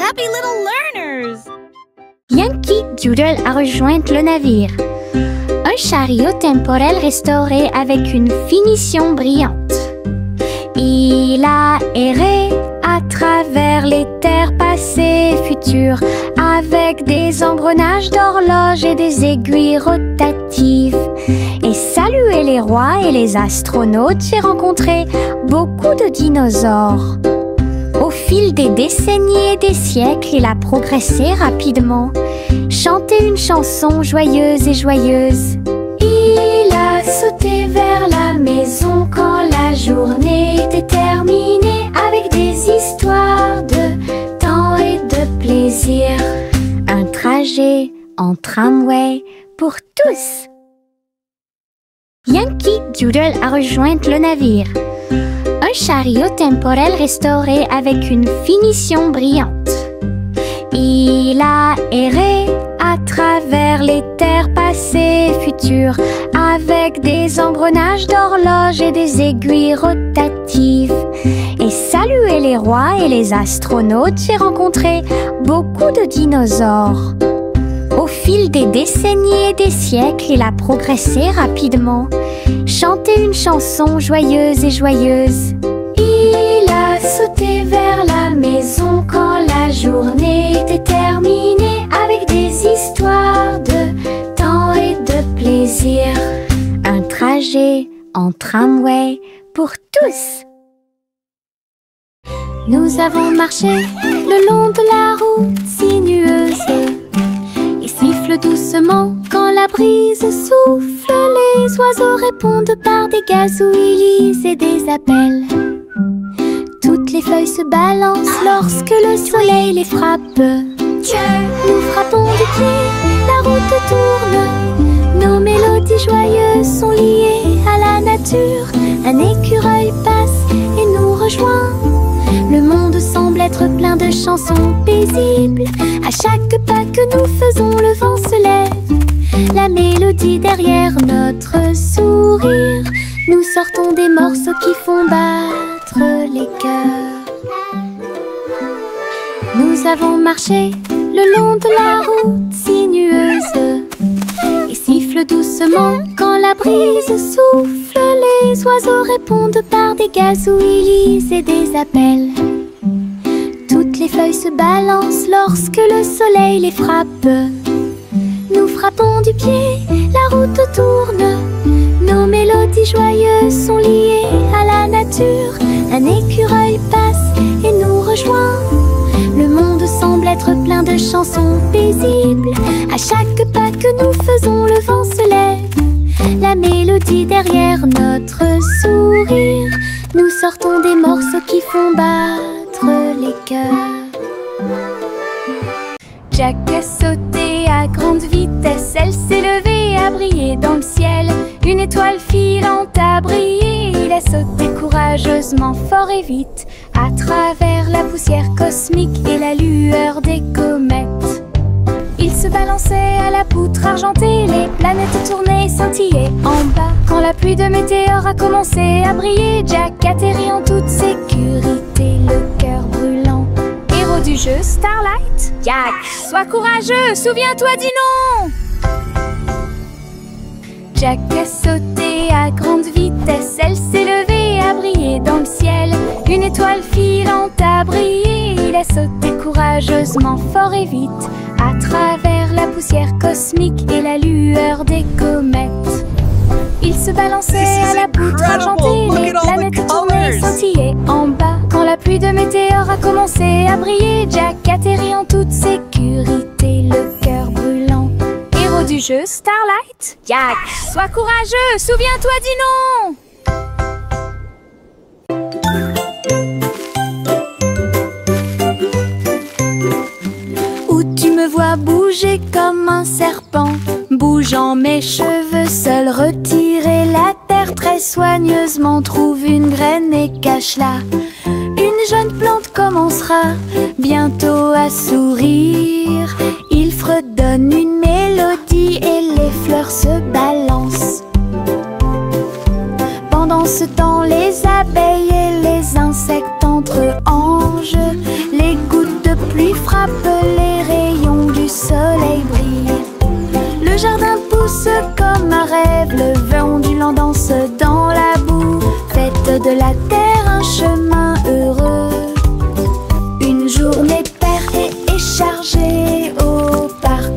happy little learners! Yankee Doodle a rejoint le navire. Un chariot temporel restauré avec une finition brillante. Il a erré à travers les terres passées et futures, avec des engrenages d'horloges et des aiguilles rotatives. Et salué les rois et les astronautes, j'ai rencontré beaucoup de dinosaures. Au fil des décennies et des siècles, il a progressé rapidement, chanté une chanson joyeuse et joyeuse. Il a sauté vers la maison quand la journée était terminée, avec des histoires de temps et de plaisir. Un trajet en tramway pour tous. Yankee Doodle a rejoint le navire. Un chariot temporel restauré avec une finition brillante. Il a erré à travers les terres passées et futures, avec des engrenages d'horloges et des aiguilles rotatives. Et salué les rois et les astronautes, j'ai rencontré beaucoup de dinosaures. Au fil des décennies et des siècles, il a progressé rapidement, chanté une chanson joyeuse et joyeuse. Il a sauté vers la maison quand la journée était terminée, avec des histoires de temps et de plaisir. Un trajet en tramway pour tous. Nous avons marché le long de la route sinueuse et siffle doucement quand la brise souffle. Les oiseaux répondent par des gazouillis et des appels. Toutes les feuilles se balancent lorsque le soleil les frappe. Nous frappons du pied, la route tourne. Nos mélodies joyeuses sont liées à la nature. Un écureuil passe et nous rejoint. Le monde semble être plein de chansons paisibles. À chaque pas que nous faisons, le vent se lève. La mélodie derrière notre sourire. Nous sortons des morceaux qui font battre les cœurs. Nous avons marché le long de la route sinueuse et siffle doucement quand la brise souffle. Les oiseaux répondent par des gazouillis et des appels. Toutes les feuilles se balancent lorsque le soleil les frappe. Nous frappons du pied, la route tourne. Nos mélodies joyeuses sont liées à la nature. Un écureuil passe et nous rejoint. Le monde semble être plein de chansons paisibles. À chaque pas que nous faisons, le vent se lève. La mélodie derrière notre sourire. Nous sortons des morceaux qui font battre les cœurs. Jack a sauté à grande vitesse, elle s'est levée à briller dans le ciel. Une étoile filante a brillé, il a sauté courageusement, fort et vite, à travers la poussière cosmique et la lueur des comètes. Il se balançait à la poutre argentée, les planètes tournaient, scintillaient en bas. Quand la pluie de météores a commencé à briller, Jack atterrit en toute sécurité, le cœur brûlant. Héros du jeu Starlight, Jack, sois courageux, souviens-toi du nom. Jack a sauté à grande vitesse, elle s'est levée à briller dans le ciel. Une étoile filante a brillé, il a sauté courageusement, fort et vite, à travers la poussière cosmique et la lueur des comètes. Il se balançait à la poutre argentée, les planètes tournaient, scintillaient en bas. Quand la pluie de météores a commencé à briller, Jack atterrit en toute sécurité, le cœur brûlant. Héros du jeu Starlight, Jack, sois courageux, souviens-toi du nom. Où tu me vois bouger comme un serpent, bougeant mes cheveux, seul retirer la terre très soigneusement. Trouve une graine et cache-la. Une jeune plante commencera bientôt à sourire. Il fredonne une mélodie et les fleurs se balancent. Pendant ce temps, les abeilles et les insectes entre anges. Les gouttes de pluie frappent frappent, les rayons du soleil brillent. Le jardin pousse comme un rêve, le vent ondulant danse dans la boue. Faites de la terre un chemin heureux. Une journée paire et chargée au parc.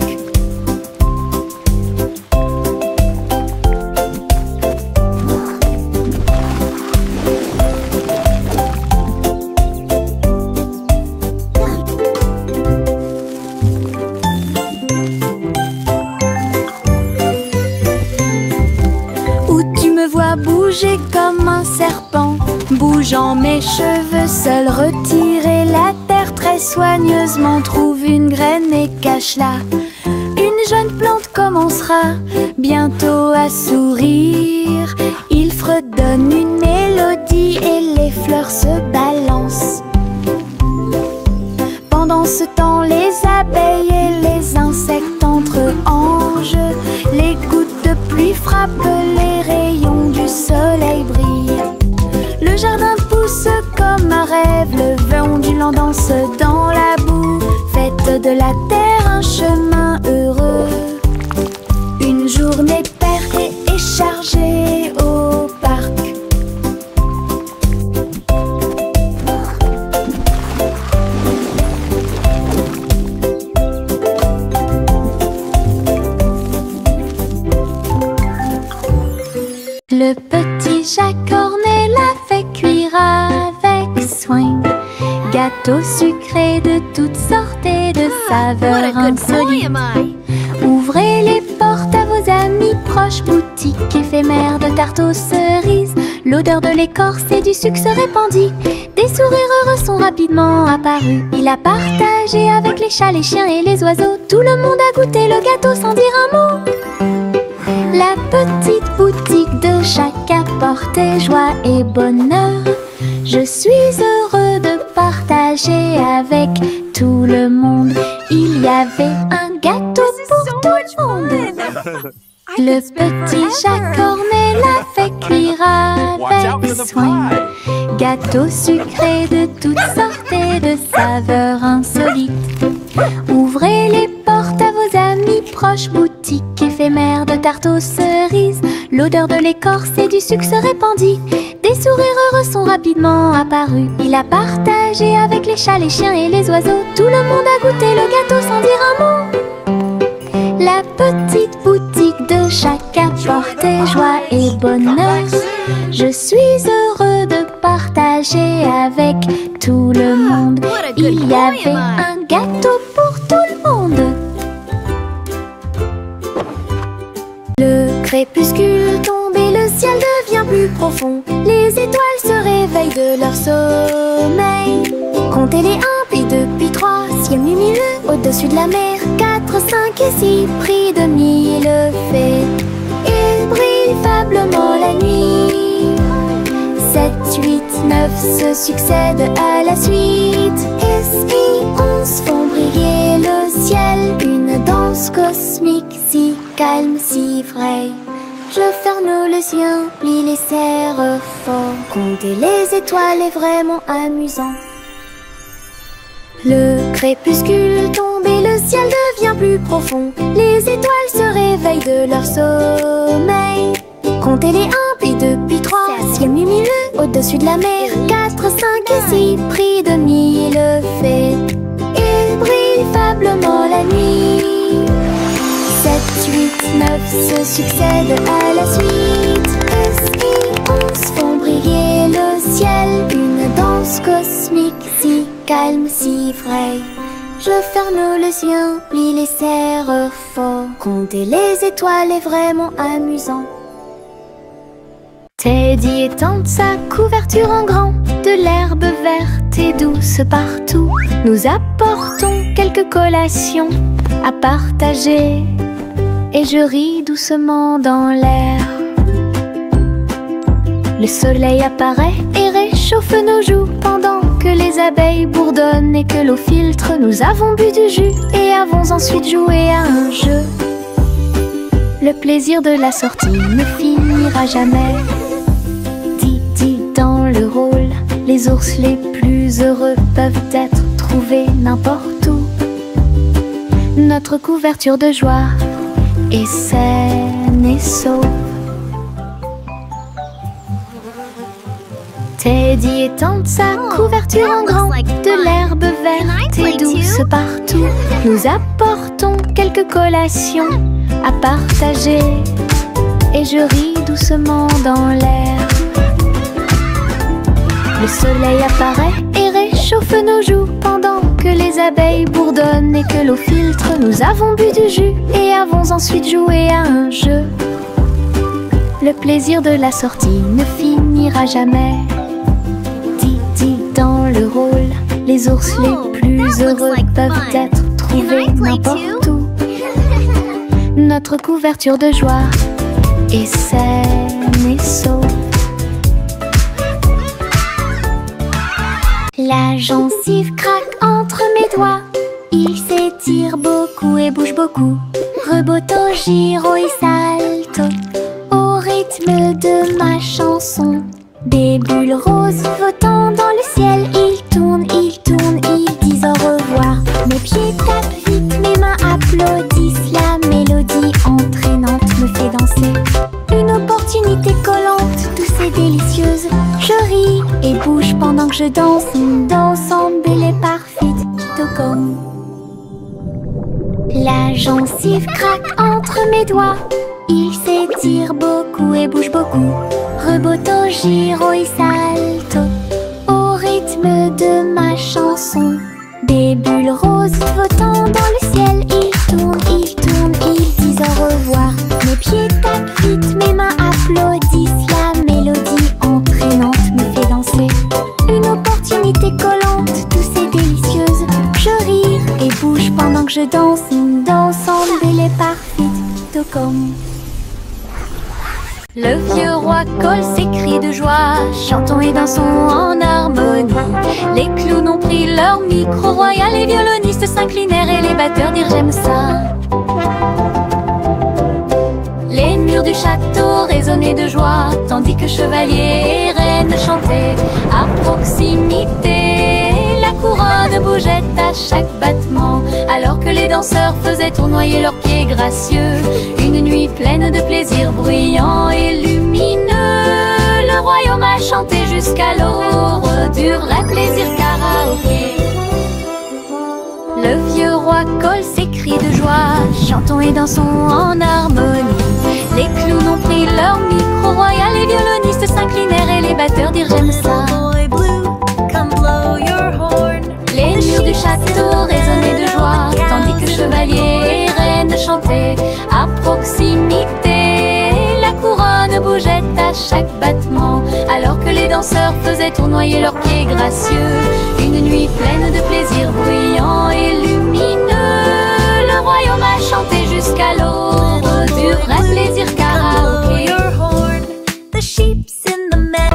Bouger comme un serpent, bougeant mes cheveux, seul retirer la terre très soigneusement. Trouve une graine et cache-la. Une jeune plante commencera bientôt à sourire. Il fredonne une mélodie et les fleurs se balancent. Pendant ce temps, les abeilles et les insectes entrent en jeu. Les gouttes de pluie frappent, les rayons du soleil brillent. Le jardin pousse comme un rêve, le vent ondulant danse dans la boue. Faites de la terre un chemin heureux. Une journée paire et chargée au parc. Le petit Jacques Cornet l'a fait cuire avec soin. Gâteau sucré de toutes sortes et de saveurs insolites. Ouvrez les portes à vos amis proches, boutique éphémère de tarte aux cerises. L'odeur de l'écorce et du sucre se répandit. Des sourires heureux sont rapidement apparus. Il a partagé avec les chats, les chiens et les oiseaux. Tout le monde a goûté le gâteau sans dire un mot. La petite boutique de Jacques apportait joie et bonheur. Je suis heureux de partager avec tout le monde. Il y avait un gâteau pour tout le monde. Le petit Jacques Cornet l'a fait cuire avec soin. Gâteau sucré de toutes sortes et de saveurs insolites. Ouvrez les portes à vos amis proches, boutique éphémère de tarte aux cerises. L'odeur de l'écorce et du sucre se répandit. Des sourires heureux sont rapidement apparus. Il a partagé avec les chats, les chiens et les oiseaux. Tout le monde a goûté le gâteau sans dire un mot. La petite boutique de Jacques apportait joie et bonheur. Je suis heureux de partager avec tout le monde. Il y avait un gâteau pour tout le monde. Le crépuscule tombe et le ciel devient plus profond. Les étoiles se réveillent de leur sommeil. Comptez les 1, puis 2, puis 3, ciel lumineux au-dessus de la mer. 4, 5 et 6, pris de mille fées. Il brille faiblement la nuit. 7, 8, 9 se succèdent à la suite. Et si 11 font briller le ciel. Une danse cosmique si calme, si vraie. Je ferme les yeux, plie les serres fort. Compter les étoiles est vraiment amusant. Le crépuscule tombe et le ciel devient plus profond. Les étoiles se réveillent de leur sommeil. Comptez les 1, puis 2, puis 3, ciel lumineux au-dessus de la mer. 4, 5 et 6, pris de mille fées. Il brille faiblement la nuit. 7, 8, 9 se succèdent à la suite. Et si 11 font briller le ciel. Une danse cosmique si calme, si vraie. Je ferme les yeux, plie les serres fort. Compter les étoiles est vraiment amusant. Teddy étend sa couverture en grand. De l'herbe verte et douce partout. Nous apportons quelques collations à partager. Et je ris doucement dans l'air. Le soleil apparaît et réchauffe nos joues. Pendant que les abeilles bourdonnent et que l'eau filtre, nous avons bu du jus et avons ensuite joué à un jeu. Le plaisir de la sortie ne finira jamais. Didi dans le rôle, les ours les plus heureux peuvent être trouvés n'importe où. Notre couverture de joie est saine et sauve. Teddy étend sa couverture en grand, de l'herbe verte et douce partout. Nous apportons quelques collations à partager et je ris doucement dans l'air. Le soleil apparaît et réchauffe nos joues pendant que les abeilles bourdonnent et que l'eau filtre. Nous avons bu du jus et avons ensuite joué à un jeu. Le plaisir de la sortie ne finira jamais. Didi dans le rôle, les ours les plus heureux peuvent être trouvés n'importe où. Notre couverture de joie est saine et sauve. La gencive craque entre mes doigts. Il s'étire beaucoup et bouge beaucoup. Reboto, giro et salto au rythme de ma chanson. Des bulles roses flottant dans le ciel. Ils tournent, ils disent au revoir. Mes pieds tapent vite, mes mains applaudissent. La mélodie entraînante me fait danser. Une opportunité collante, douce et délicieuse. Je ris et bouge pendant que je danse. Ensemble, belle et parfaite, Tocom. La gencive craque entre mes doigts. Il s'étire beaucoup et bouge beaucoup. Reboto, giro et salto au rythme de ma chanson. Des bulles roses flottant dans le ciel. Ils tournent, ils disent au revoir. Mes pieds tapent vite, mes mains applaudissent. La mélodie entraînante me fait danser. Une opportunité collante, douce et délicieuse. Je ris et bouge pendant que je danse. Ensemble, belle et parfaite, Tocom. Le vieux roi colle ses cris de joie. Chantons et dansons en harmonie. Les clowns ont pris leur micro royal. Les violonistes s'inclinèrent et les batteurs dirent j'aime ça. Les murs du château résonnaient de joie, tandis que chevaliers et reines chantaient à proximité. La couronne bougeait à chaque battement, alors que les danseurs faisaient tournoyer leurs pieds gracieux. Une nuit pleine de plaisir bruyant et lumineux. Le royaume a chanté jusqu'à l'aube du vrai plaisir karaoké. Le vieux roi colle ses cris de joie. Chantons et dansons en harmonie. Les clowns ont pris leur micro royal. Les violonistes s'inclinèrent et les batteurs dirent j'aime ça. Les murs du château résonnaient de joie, tandis que chevaliers et reines chantaient à proximité. La couronne bougeait à chaque battement, alors que les danseurs faisaient tournoyer leurs pieds gracieux. Une nuit pleine de plaisir bruyant et lumineux. Le royaume a chanté jusqu'à l'aube du vrai plaisir karaoké.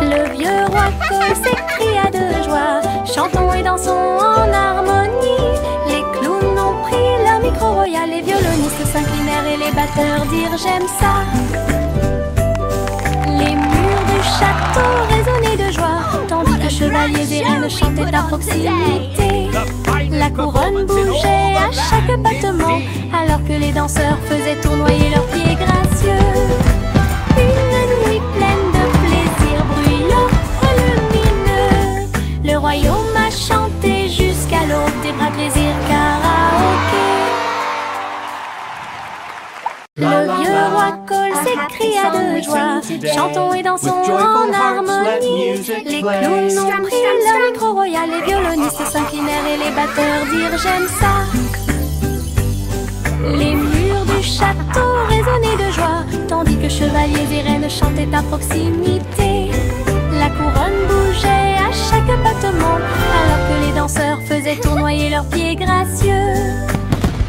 Le vieux roi colle s'écria de joie. Chantons et dansons en harmonie. Les clowns ont pris leur micro royal. Les violonistes s'inclinèrent et les batteurs dirent j'aime ça. Les murs du château résonnaient de joie, tandis que chevaliers et reines chantaient à proximité. La couronne bougeait à chaque battement, alors que les danseurs faisaient tournoyer leurs pieds gracieux. Une nuit pleine de plaisir bruyant et lumineux. Le royaume a chanté jusqu'à l'aube des vrais plaisirs karaoké. Le vieux roi colle s'écria de joie. Chantons et dansons en harmonie. Les clowns ont pris leur micro royal. Les violonistes s'inclinèrent et les batteurs dirent j'aime ça. Les murs du château résonnaient de joie, tandis que chevaliers et reines chantaient à proximité. La couronne bougeait à chaque battement, alors que les danseurs faisaient tournoyer leurs pieds gracieux.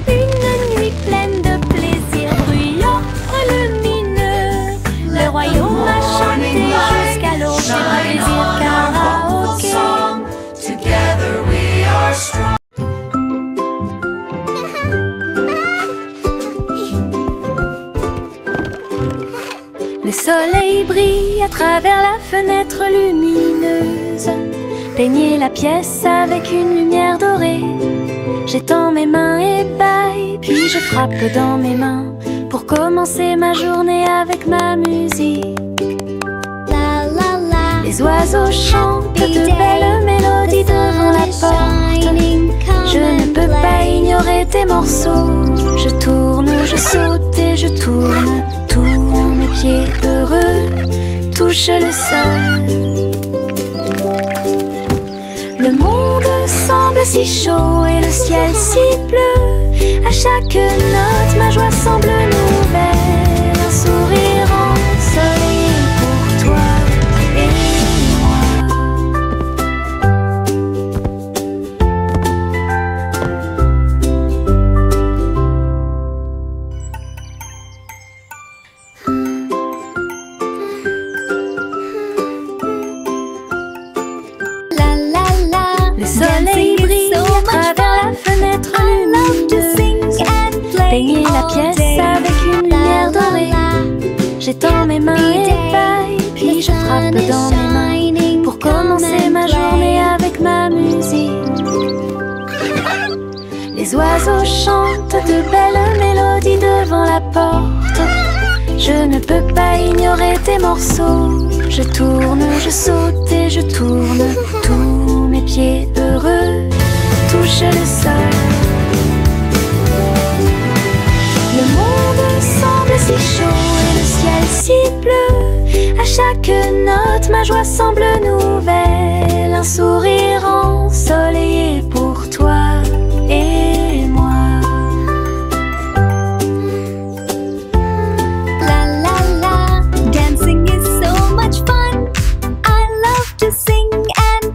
Une nuit pleine de plaisir bruyant et lumineux. Le royaume a chanté jusqu'à l'aube des vrais plaisirs karaoké. Together we are strong. Le soleil brille à travers la fenêtre lumineuse. Peignez la pièce avec une lumière dorée. J'étends mes mains et bye, puis je frappe dans mes mains pour commencer ma journée avec ma musique. La la la. Les oiseaux chantent de belles mélodies devant la porte. Je ne peux pas ignorer tes morceaux. Je tourne, je saute et je tourne. Tous mes pieds heureux touchent le sol. Le monde semble si chaud et le ciel si bleu. À chaque note, ma joie semble nouvelle. Un sourire ensoleillé pour toi et moi. La la la. Le soleil brille à travers la fenêtre lumineuse. Peigner la pièce avec une lumière dorée. J'étends mes mains et paille, puis je frappe dans mes mains pour commencer ma journée avec ma musique. Les oiseaux chantent de belles mélodies devant la porte. Je ne peux pas ignorer tes morceaux. Je tourne, je saute et je tourne. Tous mes pieds heureux touchent le sol. Le monde semble si chaud et le ciel si bleu. À chaque note, ma joie semble nouvelle. Un sourire ensoleillé pour toi et moi. La la la. Dancing is so much fun. I love to sing and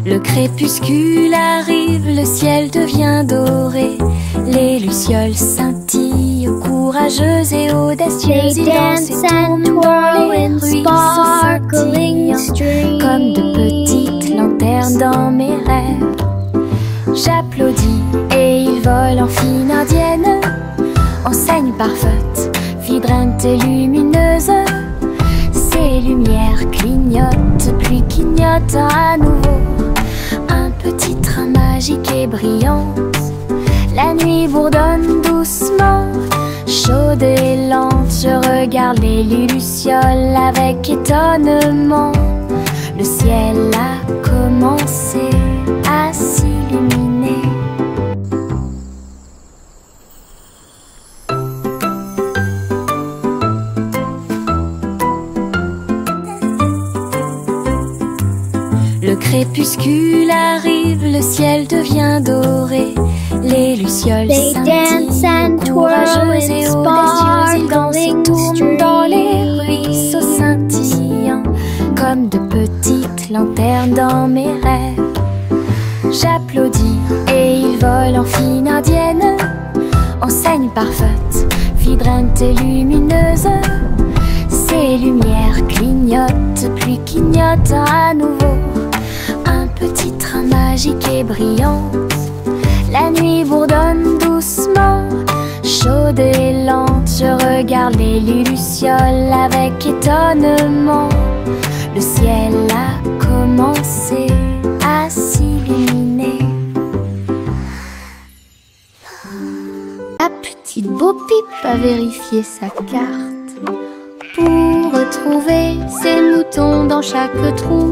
Le crépuscule arrive, le ciel devient doré. Les lucioles scintillent, courageuses et audacieuses. they Ils dansent dance et and tournent dans twirl les in ruisseaux sparkling scintillants, streams. comme de petites lanternes dans mes rêves. J'applaudis et ils volent en fine indienne. Enseigne parfaite, vibrante et lumineuse. Ces lumières clignotent, puis clignotent à nouveau. Un petit train magique et brillante. La nuit bourdonne doucement, chaude et lente. Je regarde les lucioles avec étonnement. Le ciel a commencé à s'illuminer. Le crépuscule arrive, le ciel devient doré. Les lucioles They dance and scintillent, twirl courageuses in et audacieuses. Ils dansent et sparkling tournent dans les ruisseaux streams. scintillants, comme de petites lanternes dans mes rêves. J'applaudis et ils volent en fine indienne. Enseigne parfaite, vibrante et lumineuse. Ces lumières clignotent, puis clignotent à nouveau. Un petit train magique et brillant. La nuit bourdonne doucement, chaude et lente. Je regarde les lucioles avec étonnement. Le ciel a commencé à s'illuminer. La petite Bo Peep a vérifié sa carte pour retrouver ses moutons dans chaque trou.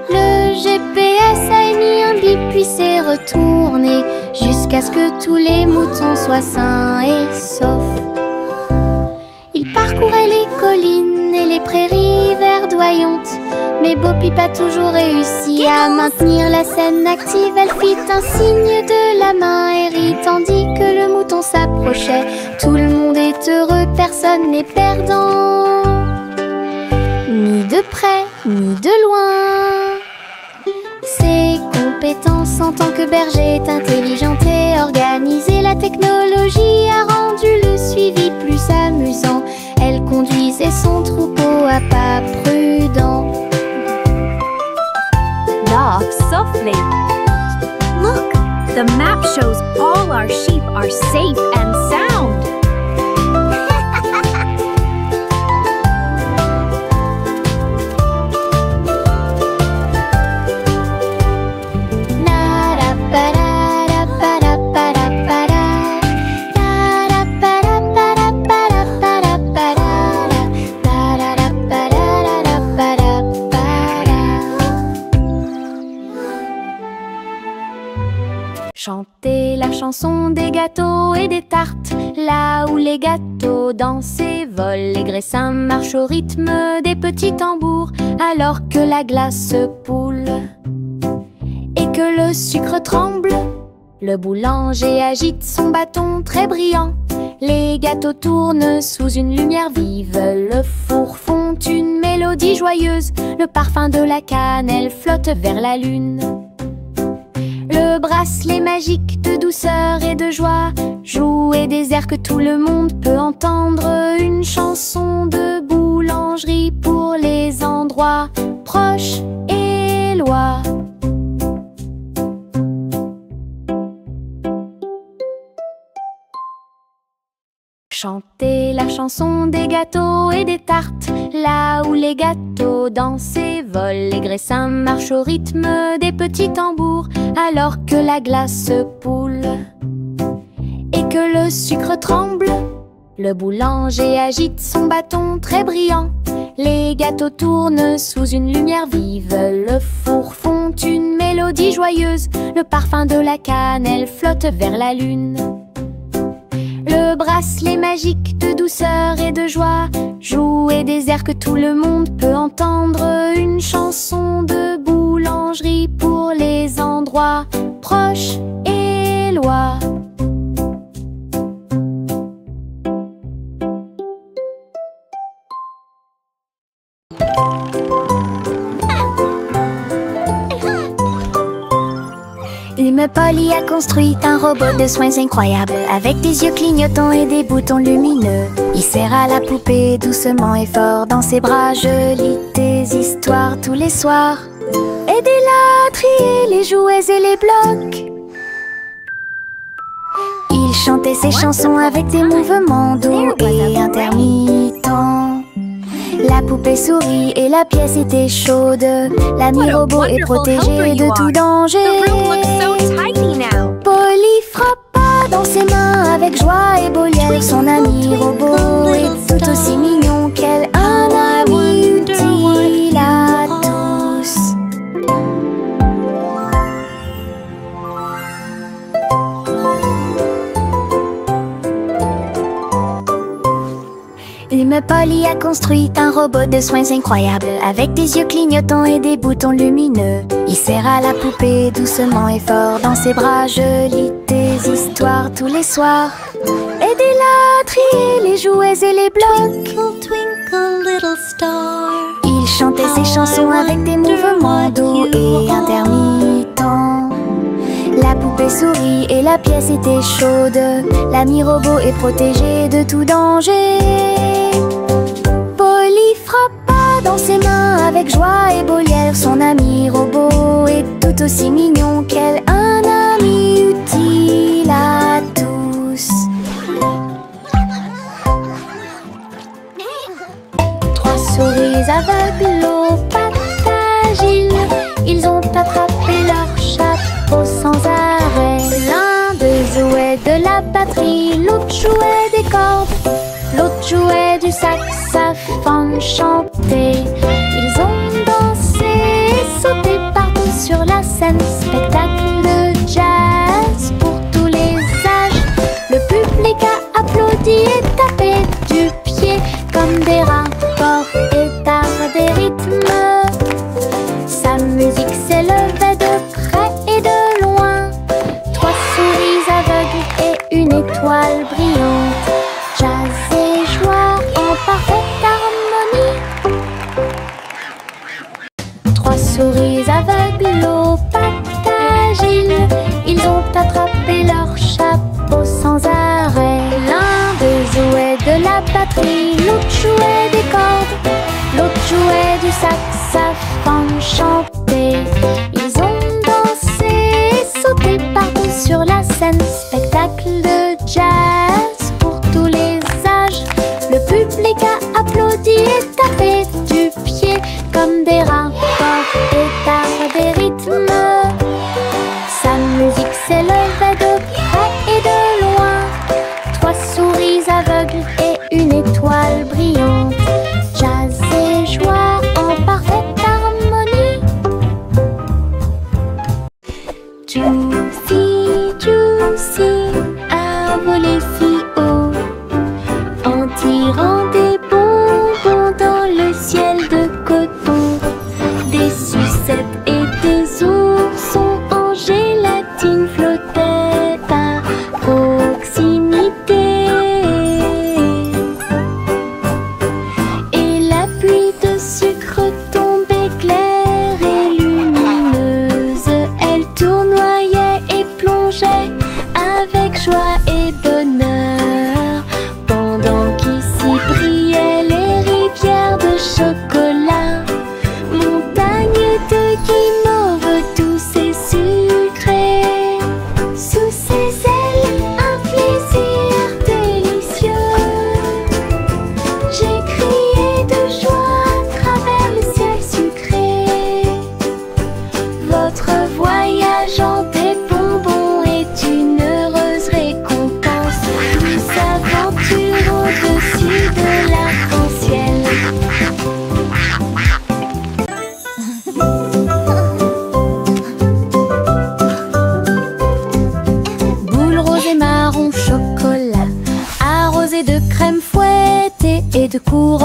Le GPS a émis un bip puis s'est retourné jusqu'à ce que tous les moutons soient sains et saufs. Il parcourait les collines et les prairies verdoyantes, mais Bo Peep a toujours réussi à maintenir la scène active. Elle fit un signe de la main et rit tandis que le mouton s'approchait. Tout le monde est heureux, personne n'est perdant, ni de près ni de loin. Ses compétences en tant que berger est intelligente et organisée. La technologie a rendu le suivi plus amusant. Elle conduisait son troupeau à pas prudents. Laugh softly. Look, the map shows all our sheep are safe and sound. chanson des gâteaux et des tartes. Là où les gâteaux dansent et volent, les graissins marchent au rythme des petits tambours. Alors que la glace poule et que le sucre tremble, le boulanger agite son bâton très brillant. Les gâteaux tournent sous une lumière vive, le four fond une mélodie joyeuse. Le parfum de la cannelle flotte vers la lune. Le bracelet magique de douceur et de joie jouer des airs que tout le monde peut entendre. Une chanson de boulangerie pour les endroits proches et loin. Chantez la chanson des gâteaux et des tartes. Là où les gâteaux dansent et volent, les graissins marchent au rythme des petits tambours. Alors que la glace poule et que le sucre tremble, le boulanger agite son bâton très brillant. Les gâteaux tournent sous une lumière vive, le four fond une mélodie joyeuse. Le parfum de la cannelle flotte vers la lune. Le bracelet magique de douceur et de joie jouer des airs que tout le monde peut entendre. Une chanson de boulangerie pour les endroits proches et loin. Polly a construit un robot de soins incroyable, avec des yeux clignotants et des boutons lumineux. Il serre à la poupée doucement et fort dans ses bras. Je lis des histoires tous les soirs. Aidez-la à trier les jouets et les blocs. Il chantait ses chansons avec des mouvements doux et intermittents. La poupée sourit et la pièce était chaude. L'ami robot est protégé de tout danger. Polly frappa dans ses mains avec joie et Boliel. Son ami robot est tout aussi mignon qu'elle. Un ami utile à tous. Polly a construit un robot de soins incroyable, avec des yeux clignotants et des boutons lumineux. Il serre à la poupée doucement et fort dans ses bras. Je lis des histoires tous les soirs. Aidez-la à trier les jouets et les blocs. Twinkle, twinkle, little star. Il chantait ses chansons avec des mouvements doux et intermittents. La poupée sourit et la pièce était chaude. L'ami robot est protégé de tout danger. Polly frappa dans ses mains avec joie et Boliel. Son ami robot est tout aussi mignon qu'elle. Un ami utile à tous. Trois souris aveugles aux pattes agiles. Ils ont attrapé leur chapeau sans arrêt. L'un d'eux jouait de la batterie, l'autre jouait des cordes, l'autre jouait du saxophone chanté. Ils ont dansé et sauté partout sur la scène. Spectacle de jazz pour tous les âges. Le public a applaudi et tapé du pied comme des rapports et d'art des rythmes. Sa musique s'élevait de près et de loin. Trois souris aveugles et une étoile brillante. Jazz et joie en parfaite harmonie. Trois souris aveugles aux pattes agiles. Ils ont attrapé leur chapeau sans arrêt. L'un d'eux jouait de la batterie, l'autre jouait des cordes, l'autre jouait du saxophone chanté. Ils ont dansé et sauté partout sur la scène. Spectacle de jazz pour tous les âges. Le public a applaudi et tapé du pied comme des rapports et d'art des rythmes. Sa musique s'élevait de près et de loin. Trois souris aveugles et une étoile brillante.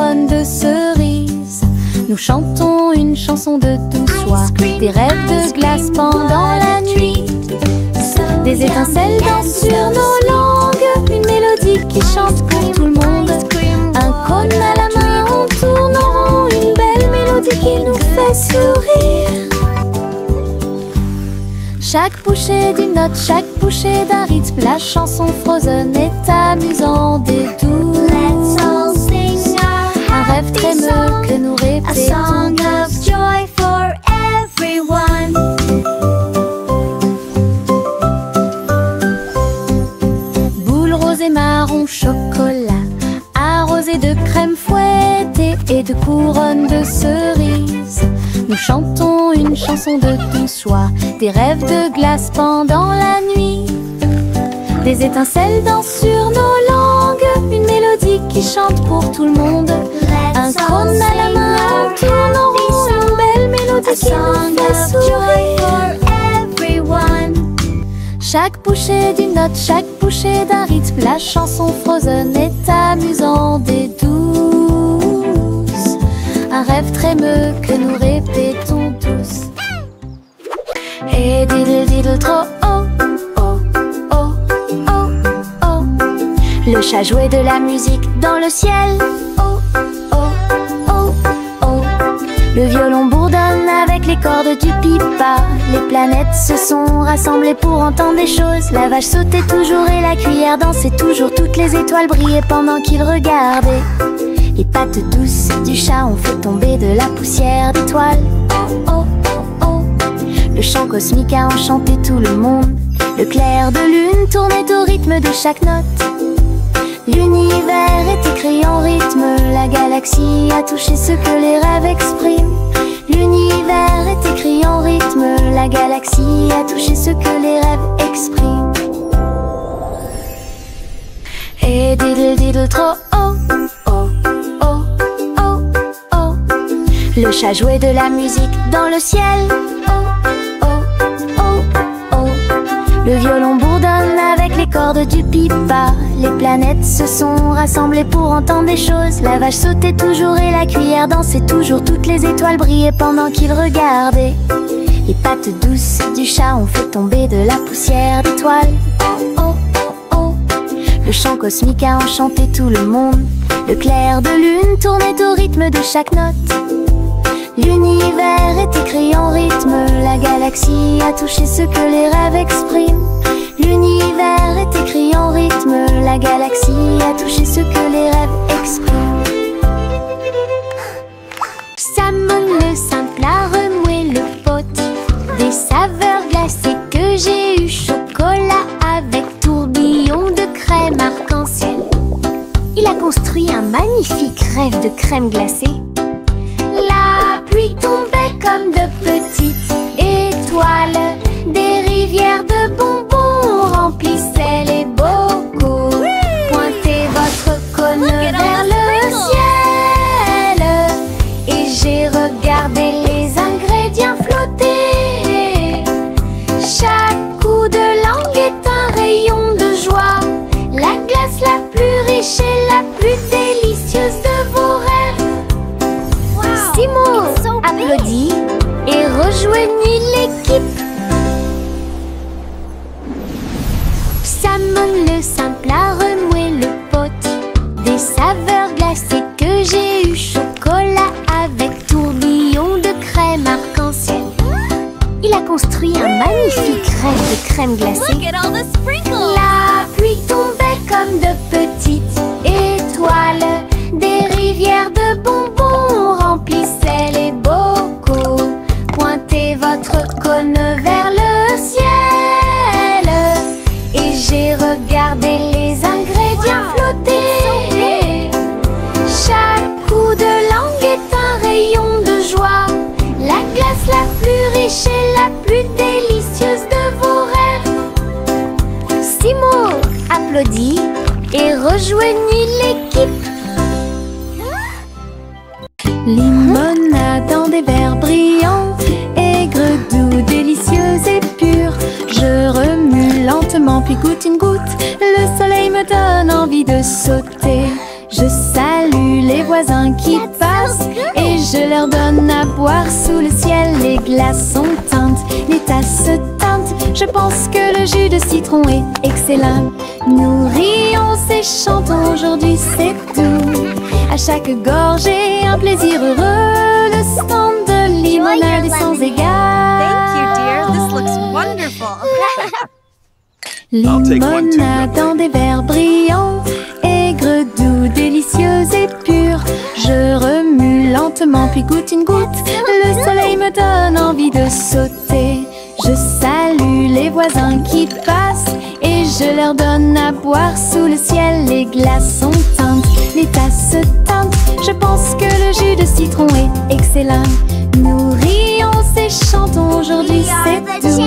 couronne de cerises. Nous chantons une chanson de douce soie, des rêves de glace pendant la nuit. Des étincelles dansent sur nos langues, une mélodie qui chante pour tout le monde. Un cône à la main, on tourne en rond, une belle mélodie qui nous fait sourire. Chaque bouchée d'une note, chaque bouchée d'un rythme, la chanson Frozen est amusante et douce. Un rêve trémeux que nous répétons. A song of joy for everyone. Boule rose et marron chocolat, arrosé de crème fouettée et de couronne de cerises. Nous chantons une chanson de douce soie, des rêves de glace pendant la nuit. Des étincelles dansent sur nos langues, une mélodie qui chante pour tout le monde. Un cône à la main, on tourne en rond, une belle mélodie qui nous fait sourire. Chaque bouchée d'une note, chaque bouchée d'un rythme, la chanson Frozen est amusante et douce. Un rêve trémeux que nous répétons tous. Et diddle diddle trop oh, oh, oh, oh, oh. Le chat jouait de la musique dans le ciel. Oh, oh, oh, oh. Le violon bourdonne avec les cordes du pipa. Les planètes se sont rassemblées pour entendre des choses. La vache sautait toujours et la cuillère dansait toujours. Toutes les étoiles brillaient pendant qu'ils regardaient. Les pattes douces du chat ont fait tomber de la poussière d'étoiles. Oh, oh, oh, oh. Le chant cosmique a enchanté tout le monde. Le clair de lune tournait au rythme de chaque note. L'univers est écrit en rythme. La galaxie a touché ce que les rêves expriment. L'univers est écrit en rythme. La galaxie a touché ce que les rêves expriment. Et diddle diddle trop oh, oh, oh, oh, oh. Le chat jouait de la musique dans le ciel. Oh, oh, oh, oh. Le violon bourdonne avec les cordes du pipa. Les planètes se sont rassemblées pour entendre des choses. La vache sautait toujours et la cuillère dansait toujours. Toutes les étoiles brillaient pendant qu'ils regardaient. Les pattes douces du chat ont fait tomber de la poussière d'étoiles. Oh, oh, oh, oh. Le chant cosmique a enchanté tout le monde. Le clair de lune tournait au rythme de chaque note. L'univers est écrit en rythme. La galaxie a touché ce que les rêves expriment. L'univers est écrit en rythme. La galaxie a touché ce que les rêves expriment. Salmon le simple a remué le pot. Des saveurs glacées que j'ai eu. Chocolat avec tourbillon de crème arc-en-ciel. Il a construit un magnifique rêve de crème glacée. La pluie tombait comme de petites étoiles. Des rivières de bonbons remplissaient les bocaux. Pointez votre cône vers le ciel et j'ai regardé les ingrédients flotter. Chaque coup de langue est un rayon de joie. La glace la plus riche et la plus délicieuse de vos rêves. Simo applaudit et rejoignit l'équipe. Salmon le simple a remué le pot. Des saveurs glacées que j'ai eu. Chocolat avec tourbillon de crème arc-en-ciel. Il a construit un magnifique rêve de crème glacée. La pluie tombait comme de petites étoiles. Des rivières de bonbons remplissaient les bocaux. Pointez votre cône vers le ciel et j'ai regardé les ingrédients flotter. Chaque coup de langue est un rayon de joie. La glace la plus riche et la plus délicieuse de vos rêves. Simo applaudit et rejoignit l'équipe. Limonade dans des verres brillants, aigre, doux, délicieuse et pure. Je remue lentement puis goûte une goutte. Le soleil me donne envie de sauter. Je salue salue les voisins qui passent et je leur donne à boire sous le ciel. Les glaçons teintent, les tasses teintent. Je pense que le jus de citron est excellent. Nous rions et chantons, aujourd'hui c'est tout. À chaque gorgée, un plaisir heureux. Le stand de limonade est sans égal. Thank you, dear. This looks wonderful. Limonade dans des verres brillants, aigre, doux, délicieux et pur. Je remue lentement puis goûte une goutte. Le soleil me donne envie de sauter. Je salue les voisins qui passent et je leur donne à boire sous le ciel. Les glaçons teintent, les tasses teintent. Je pense que le jus de citron est excellent. Nous rions et chantons, aujourd'hui c'est tout.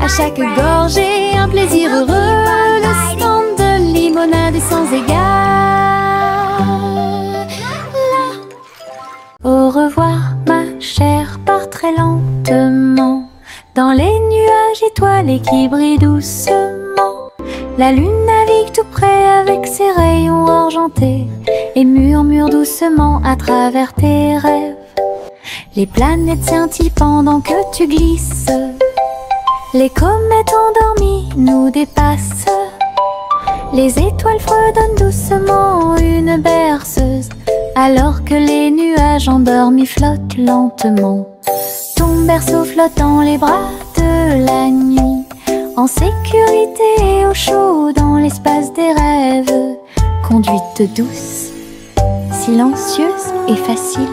À chaque gorgée, un plaisir heureux. Le stand de limonade est sans égal. Au revoir ma chère, pars très lentement dans les nuages étoilés qui brillent doucement. La lune navigue tout près avec ses rayons argentés et murmure doucement à travers tes rêves. Les planètes scintillent pendant que tu glisses. Les comètes endormies nous dépassent. Les étoiles fredonnent doucement une berceuse, alors que les nuages endormis flottent lentement. Ton berceau flotte dans les bras de la nuit, en sécurité et au chaud dans l'espace des rêves. Conduite douce, silencieuse et facile.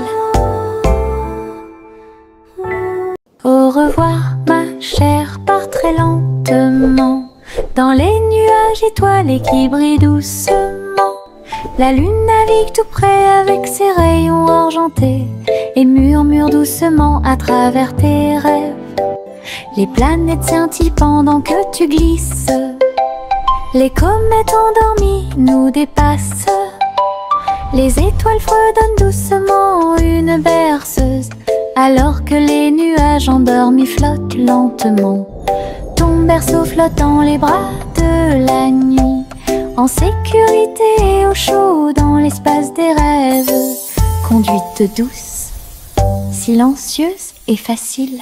Au revoir ma chère, pars très lentement dans les nuages étoilés qui brillent doucement. La lune navigue tout près avec ses rayons argentés et murmure doucement à travers tes rêves. Les planètes scintillent pendant que tu glisses. Les comètes endormies nous dépassent. Les étoiles fredonnent doucement une berceuse, alors que les nuages endormis flottent lentement. Ton berceau flotte dans les bras de la nuit, en sécurité et au chaud dans l'espace des rêves. Conduite douce, silencieuse et facile.